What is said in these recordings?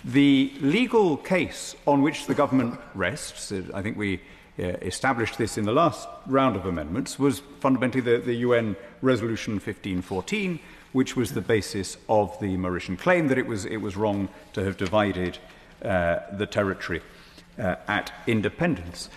The legal case on which the government rests, I think we established this in the last round of amendments, was fundamentally the UN Resolution 1514, which was the basis of the Mauritian claim that it was wrong to have divided the territory at independence.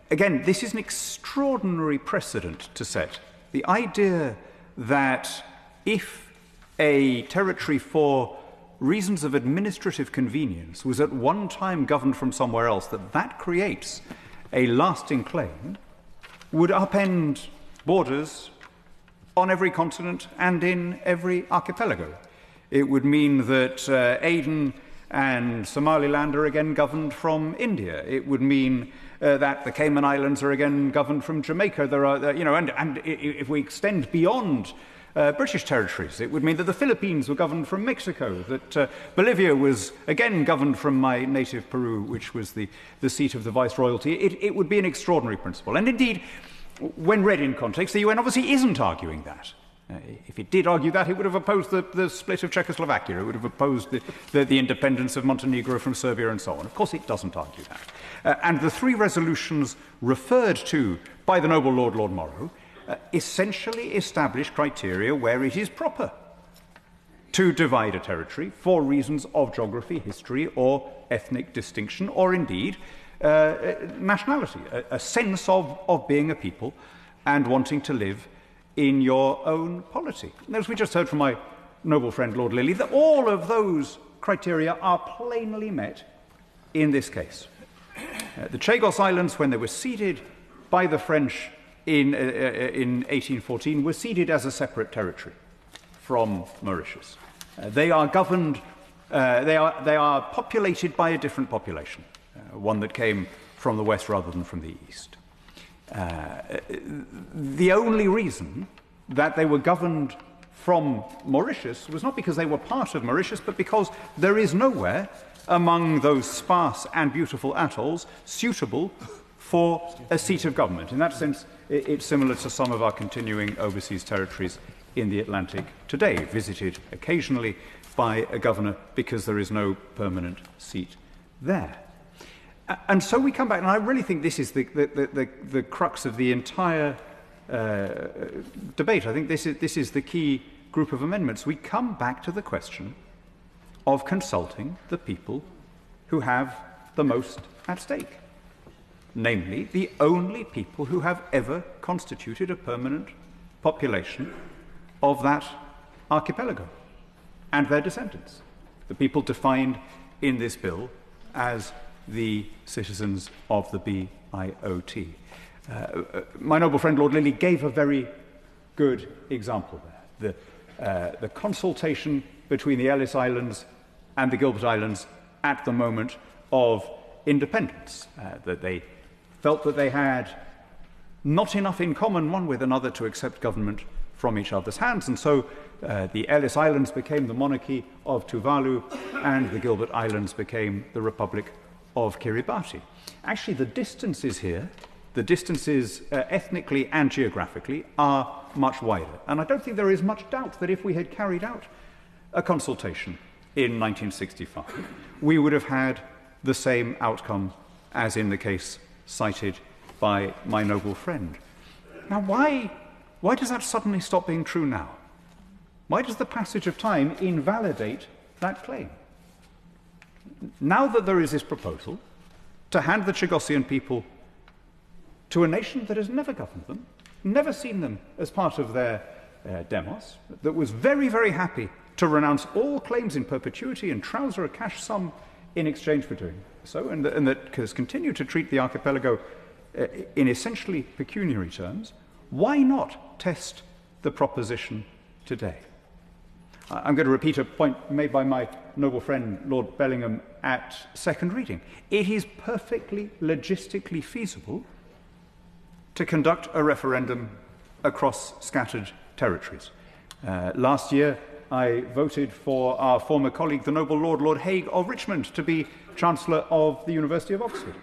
Again, this is an extraordinary precedent to set. The idea that if a territory for reasons of administrative convenience was at one time governed from somewhere else, that creates a lasting claim, would upend borders on every continent and in every archipelago. It would mean that Aden and Somaliland are again governed from India. It would mean that the Cayman Islands are again governed from Jamaica. There are, and if we extend beyond British territories, it would mean that the Philippines were governed from Mexico, that Bolivia was again governed from my native Peru, which was the seat of the Viceroyalty. It would be an extraordinary principle. And indeed, when read in context, the UN obviously isn't arguing that. If it did argue that, it would have opposed the split of Czechoslovakia. It would have opposed the independence of Montenegro from Serbia and so on. Of course, it doesn't argue that. And the three resolutions referred to by the noble Lord Morrow essentially establish criteria where it is proper to divide a territory for reasons of geography, history, or ethnic distinction, or indeed nationality, a sense of being a people and wanting to live in your own polity. And as we just heard from my noble friend Lord Lilly, that all of those criteria are plainly met in this case. The Chagos Islands, when they were ceded by the French in 1814, were ceded as a separate territory from Mauritius. They are governed, they are populated by a different population, one that came from the west rather than from the east. The only reason that they were governed from Mauritius was not because they were part of Mauritius, but because there is nowhere among those sparse and beautiful atolls suitable for a seat of government. In that sense, it's similar to some of our continuing overseas territories in the Atlantic today, visited occasionally by a governor because there is no permanent seat there. And so we come back, and I really think this is the crux of the entire debate. I think this is the key group of amendments. We come back to the question of consulting the people who have the most at stake, namely the only people who have ever constituted a permanent population of that archipelago and their descendants, the people defined in this bill as the citizens of the BIOT. My noble friend Lord Lilly gave a very good example there. The consultation between the Ellis Islands and the Gilbert Islands at the moment of independence, that they felt that they had not enough in common one with another to accept government from each other's hands, and so the Ellis Islands became the monarchy of Tuvalu and the Gilbert Islands became the Republic of Kiribati. Actually, the distances here, the distances ethnically and geographically, are much wider. And I don't think there is much doubt that if we had carried out a consultation in 1965, we would have had the same outcome as in the case cited by my noble friend. Now, why does that suddenly stop being true now? Why does the passage of time invalidate that claim? Now that there is this proposal to hand the Chagossian people to a nation that has never governed them, never seen them as part of their demos, that was very, very happy to renounce all claims in perpetuity and trouser a cash sum in exchange for doing so, and that has continued to treat the archipelago in essentially pecuniary terms, why not test the proposition today? I'm going to repeat a point made by my noble friend Lord Bellingham at second reading. It is perfectly logistically feasible to conduct a referendum across scattered territories. Last year, I voted for our former colleague, the noble Lord Hague of Richmond, to be Chancellor of the University of Oxford.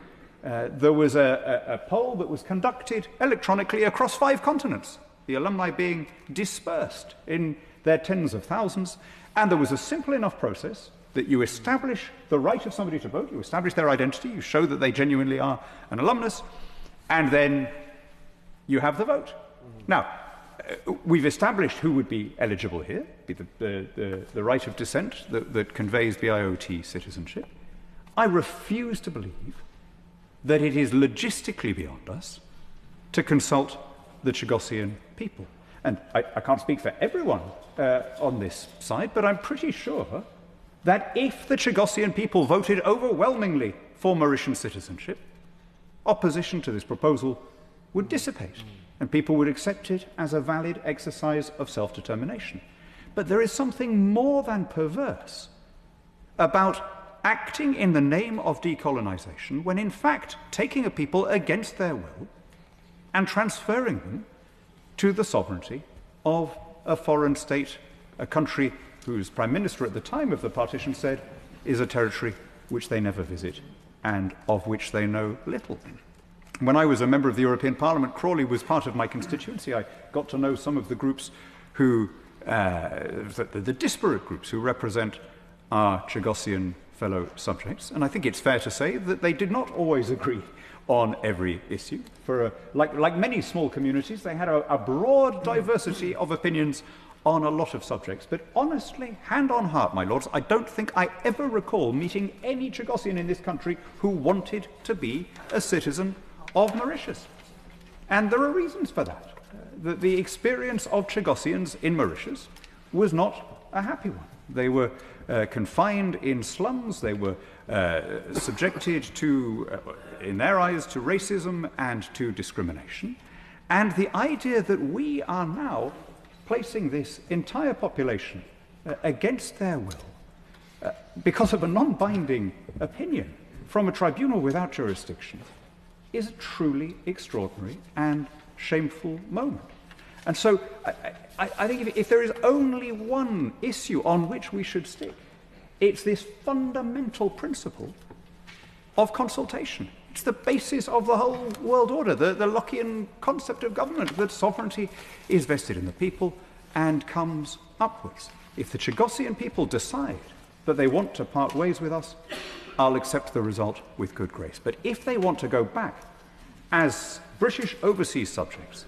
There was a poll that was conducted electronically across 5 continents, the alumni being dispersed in their tens of thousands, and there was a simple enough process that you establish the right of somebody to vote, you establish their identity, you show that they genuinely are an alumnus, and then you have the vote. Now, we've established who would be eligible here, be the right of dissent that conveys BIOT citizenship. I refuse to believe that it is logistically beyond us to consult the Chagossian people. And I can't speak for everyone on this side, but I'm pretty sure that if the Chagossian people voted overwhelmingly for Mauritian citizenship, opposition to this proposal would dissipate, and people would accept it as a valid exercise of self-determination. But there is something more than perverse about acting in the name of decolonisation when in fact taking a people against their will and transferring them to the sovereignty of a foreign state, a country whose prime minister at the time of the partition said is a territory which they never visit and of which they know little. When I was a member of the European Parliament, Crawley was part of my constituency. I got to know some of the groups who, the disparate groups who represent our Chagossian fellow subjects, and I think it's fair to say that they did not always agree on every issue. Like many small communities, they had a broad diversity of opinions on a lot of subjects. But honestly, hand on heart, my lords, I don't think I ever recall meeting any Chagossian in this country who wanted to be a citizen of Mauritius. And there are reasons for that. The experience of Chagossians in Mauritius was not a happy one. They were confined in slums, they were subjected to, in their eyes, to racism and to discrimination. And the idea that we are now placing this entire population against their will because of a non-binding opinion from a tribunal without jurisdiction is a truly extraordinary and shameful moment. And so I think if there is only one issue on which we should stick, it's this fundamental principle of consultation. It's the basis of the whole world order, the Lockean concept of government, that sovereignty is vested in the people and comes upwards. If the Chagossian people decide that they want to part ways with us, I'll accept the result with good grace. But if they want to go back as British overseas subjects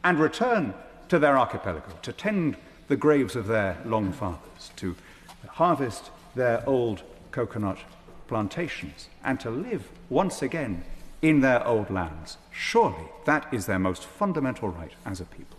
and return to their archipelago, to tend the graves of their long fathers, to harvest their old coconut plantations, and to live once again in their old lands, surely that is their most fundamental right as a people.